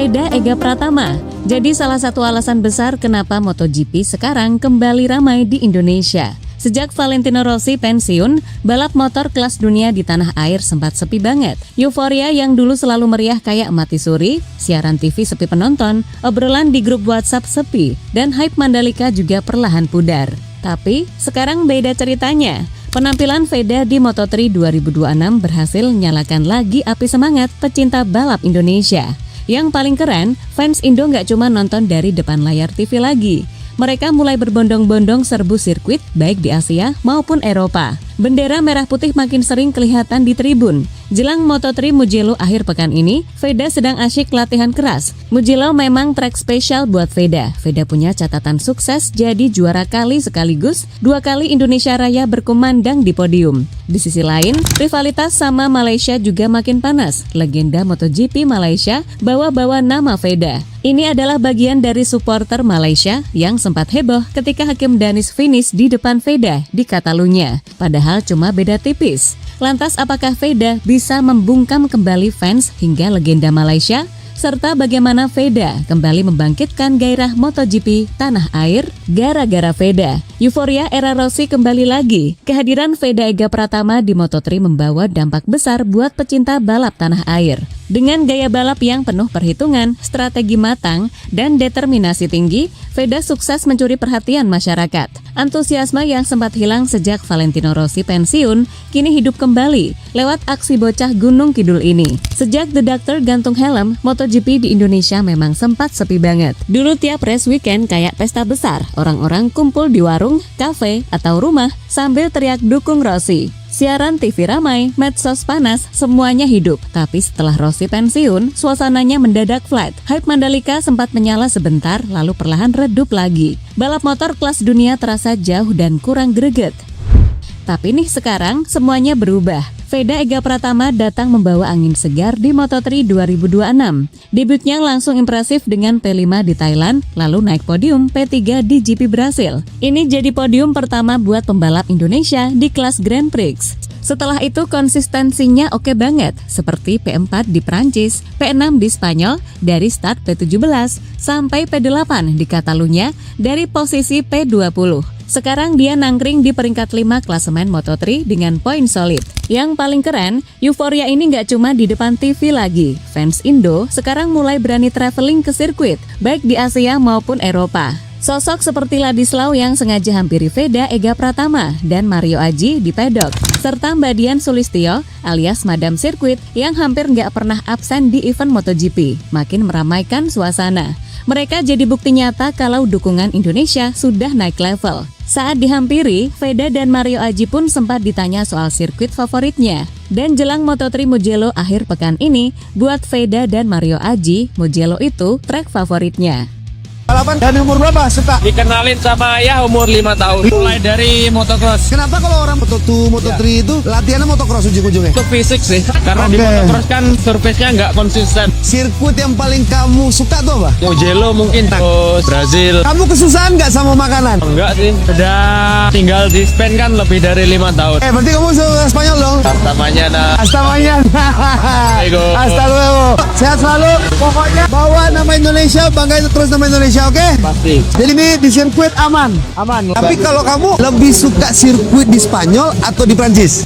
Veda Ega Pratama jadi salah satu alasan besar kenapa MotoGP sekarang kembali ramai di Indonesia. Sejak Valentino Rossi pensiun, balap motor kelas dunia di tanah air sempat sepi banget. Euforia yang dulu selalu meriah kayak mati suri, siaran TV sepi penonton, obrolan di grup WhatsApp sepi, dan hype Mandalika juga perlahan pudar. Tapi sekarang beda ceritanya. Penampilan Veda di Moto3 2026 berhasil menyalakan lagi api semangat pecinta balap Indonesia. Yang paling keren, fans Indo nggak cuma nonton dari depan layar TV lagi. Mereka mulai berbondong-bondong serbu sirkuit baik di Asia maupun Eropa. Bendera merah putih makin sering kelihatan di tribun. Jelang Moto3 Mugello akhir pekan ini, Veda sedang asyik latihan keras. Mugello memang trek spesial buat Veda. Veda punya catatan sukses jadi juara kali sekaligus 2 kali Indonesia Raya berkumandang di podium. Di sisi lain, rivalitas sama Malaysia juga makin panas. Legenda MotoGP Malaysia bawa-bawa nama Veda. Ini adalah bagian dari supporter Malaysia yang sempat heboh ketika Hakim Danis finish di depan Veda di Catalunya. Padahal cuma beda tipis. Lantas apakah Veda bisa membungkam kembali fans hingga legenda Malaysia? Serta bagaimana Veda kembali membangkitkan gairah MotoGP tanah air gara-gara Veda. Euforia era Rossi kembali lagi. Kehadiran Veda Ega Pratama di Moto3 membawa dampak besar buat pecinta balap tanah air. Dengan gaya balap yang penuh perhitungan, strategi matang, dan determinasi tinggi, Veda sukses mencuri perhatian masyarakat. Antusiasme yang sempat hilang sejak Valentino Rossi pensiun, kini hidup kembali lewat aksi bocah Gunung Kidul ini. Sejak The Doctor gantung helm, MotoGP di Indonesia memang sempat sepi banget. Dulu tiap race weekend kayak pesta besar, orang-orang kumpul di warung, kafe, atau rumah sambil teriak dukung Rossi. Siaran TV ramai, medsos panas, semuanya hidup. Tapi setelah Rossi pensiun, suasananya mendadak flat. Hype Mandalika sempat menyala sebentar, lalu perlahan redup lagi. Balap motor kelas dunia terasa jauh dan kurang greget. Tapi nih sekarang semuanya berubah. Veda Ega Pratama datang membawa angin segar di Moto3 2026. Debutnya langsung impresif dengan P5 di Thailand, lalu naik podium P3 di GP Brasil. Ini jadi podium pertama buat pembalap Indonesia di kelas Grand Prix. Setelah itu konsistensinya oke banget, seperti P4 di Prancis, P6 di Spanyol, dari start P17, sampai P8 di Catalunya, dari posisi P20. Sekarang dia nangkring di peringkat 5 klasemen Moto3 dengan poin solid. Yang paling keren, euforia ini nggak cuma di depan TV lagi. Fans Indo sekarang mulai berani traveling ke sirkuit, baik di Asia maupun Eropa. Sosok seperti Ladislau yang sengaja hampiri Veda Ega Pratama dan Mario Aji di pedok, serta Mbak Dian Sulistyo alias Madam Sirkuit yang hampir nggak pernah absen di event MotoGP, makin meramaikan suasana. Mereka jadi bukti nyata kalau dukungan Indonesia sudah naik level. Saat dihampiri, Veda dan Mario Aji pun sempat ditanya soal sirkuit favoritnya. Dan jelang Moto3 Mugello akhir pekan ini, buat Veda dan Mario Aji, Mugello itu trek favoritnya. Balapan dan umur berapa suka? Dikenalin sama ayah umur 5 tahun. Mulai dari motocross. Kenapa kalau orang Moto2, Moto3 itu latihannya motocross ujung-ujungnya? Untuk fisik sih, karena di motocross kan surface-nya nggak konsisten. Sirkuit yang paling kamu suka tuh apa? Mugello mungkin, terus Brazil. Kamu kesusahan nggak sama makanan? Enggak sih, udah tinggal di Spain kan lebih dari 5 tahun. Berarti kamu suka Spanyol dong? Pertamanya Astamanya. Hasta luego. Sehat selalu. Pokoknya bawa nama Indonesia, banggain terus nama Indonesia. Oke? pasti. Jadi ini di sirkuit aman. Tapi kalau kamu lebih suka sirkuit di Spanyol atau di Prancis?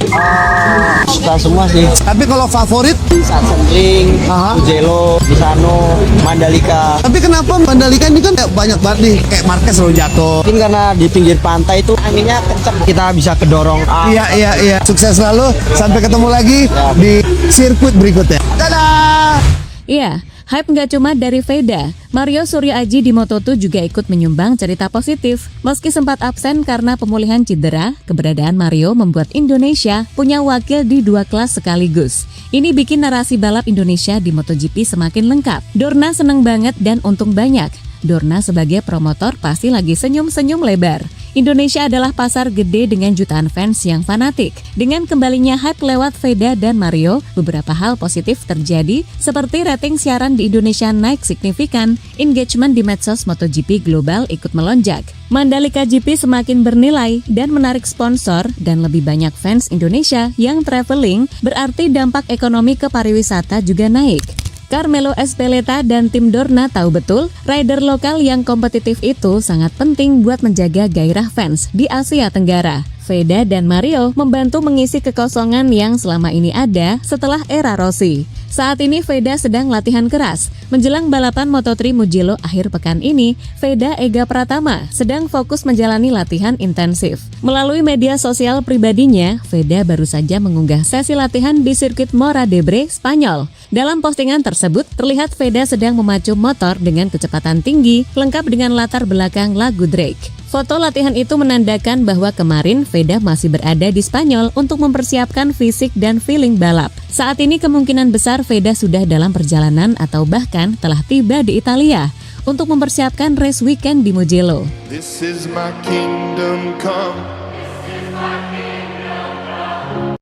Suka semua sih. Tapi kalau favorit? Sandring, Aha. Mugello, Misano, Mandalika. Tapi kenapa Mandalika ini kan kayak banyak banget nih, kayak Marquez selalu jatuh. Mungkin karena di pinggir pantai itu anginnya kencang, kita bisa kedorong. Iya. Sukses selalu. Sampai ketemu lagi di sirkuit berikutnya. Dadah. Iya, hype nggak cuma dari Veda. Mario Suryo Aji di Moto2 juga ikut menyumbang cerita positif. Meski sempat absen karena pemulihan cedera, keberadaan Mario membuat Indonesia punya wakil di 2 kelas sekaligus. Ini bikin narasi balap Indonesia di MotoGP semakin lengkap. Dorna seneng banget dan untung banyak. Dorna sebagai promotor pasti lagi senyum-senyum lebar. Indonesia adalah pasar gede dengan jutaan fans yang fanatik. Dengan kembalinya hype lewat Veda dan Mario, beberapa hal positif terjadi seperti rating siaran di Indonesia naik signifikan, engagement di medsos MotoGP global ikut melonjak. Mandalika GP semakin bernilai dan menarik sponsor dan lebih banyak fans Indonesia yang traveling, berarti dampak ekonomi ke pariwisata juga naik. Carmelo Ezpeleta dan tim Dorna tahu betul, rider lokal yang kompetitif itu sangat penting buat menjaga gairah fans di Asia Tenggara. Veda dan Mario membantu mengisi kekosongan yang selama ini ada setelah era Rossi. Saat ini Veda sedang latihan keras. Menjelang balapan Moto3 Mugello akhir pekan ini, Veda Ega Pratama sedang fokus menjalani latihan intensif. Melalui media sosial pribadinya, Veda baru saja mengunggah sesi latihan di sirkuit Mora d'Ebre, Spanyol. Dalam postingan tersebut, terlihat Veda sedang memacu motor dengan kecepatan tinggi, lengkap dengan latar belakang lagu Drake. Foto latihan itu menandakan bahwa kemarin Veda masih berada di Spanyol untuk mempersiapkan fisik dan feeling balap. Saat ini kemungkinan besar Veda sudah dalam perjalanan atau bahkan telah tiba di Italia untuk mempersiapkan race weekend di Mugello. This is my kingdom come.